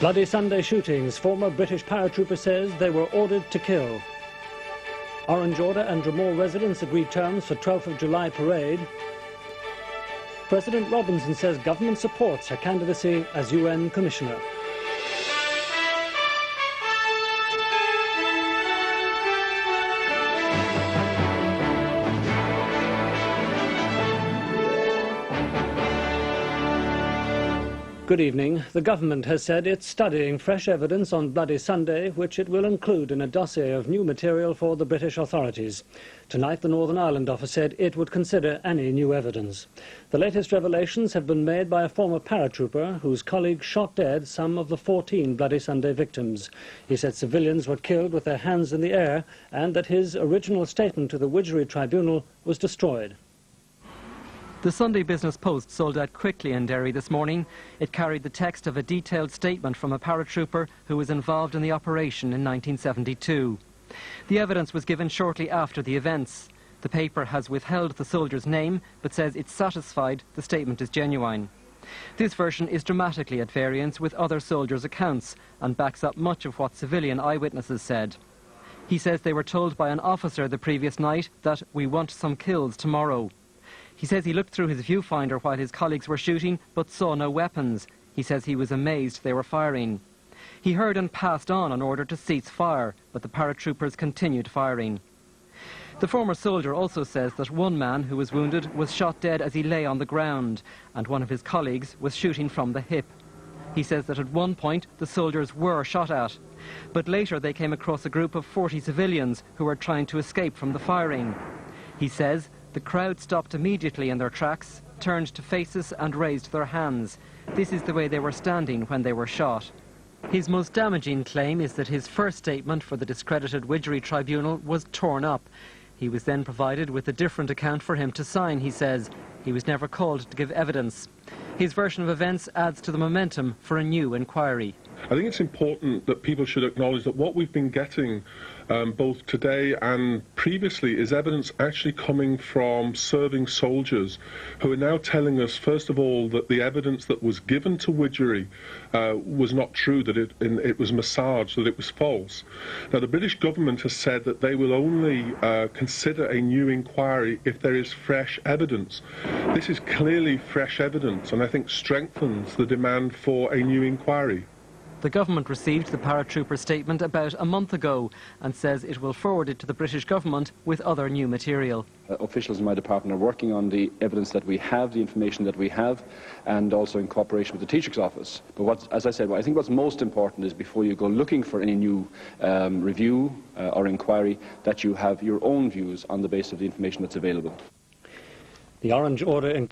Bloody Sunday shootings. Former British paratrooper says they were ordered to kill. Orange Order and Dromore residents agreed terms for 12th of July parade. President Robinson says government supports her candidacy as UN Commissioner. Good evening. The government has said it's studying fresh evidence on Bloody Sunday, which it will include in a dossier of new material for the British authorities. Tonight, the Northern Ireland office said it would consider any new evidence. The latest revelations have been made by a former paratrooper whose colleagues shot dead some of the 14 Bloody Sunday victims. He said civilians were killed with their hands in the air and that his original statement to the Widgery Tribunal was destroyed. The Sunday Business Post sold out quickly in Derry this morning. It carried the text of a detailed statement from a paratrooper who was involved in the operation in 1972. The evidence was given shortly after the events. The paper has withheld the soldier's name, but says it's satisfied the statement is genuine. This version is dramatically at variance with other soldiers' accounts and backs up much of what civilian eyewitnesses said. He says they were told by an officer the previous night that "we want some kills tomorrow." He says he looked through his viewfinder while his colleagues were shooting, but saw no weapons. He says he was amazed they were firing. He heard and passed on an order to cease fire, but the paratroopers continued firing. The former soldier also says that one man who was wounded was shot dead as he lay on the ground, and one of his colleagues was shooting from the hip. He says that at one point the soldiers were shot at, but later they came across a group of 40 civilians who were trying to escape from the firing. He says the crowd stopped immediately in their tracks, turned to faces and raised their hands. This is the way they were standing when they were shot. His most damaging claim is that his first statement for the discredited Widgery Tribunal was torn up. He was then provided with a different account for him to sign, he says. He was never called to give evidence. His version of events adds to the momentum for a new inquiry. I think it's important that people should acknowledge that what we've been getting both today and previously is evidence actually coming from serving soldiers who are now telling us, first of all, that the evidence that was given to Widgery was not true, that it was massaged, that it was false. Now, the British government has said that they will only consider a new inquiry if there is fresh evidence. This is clearly fresh evidence, and I think strengthens the demand for a new inquiry. The government received the paratrooper statement about a month ago and says it will forward it to the British government with other new material. Officials in my department are working on the evidence that we have, the information that we have, and also in cooperation with the Taoiseach's office. But as I said, I think what's most important is before you go looking for any new review or inquiry, that you have your own views on the basis of the information that's available. The Orange Order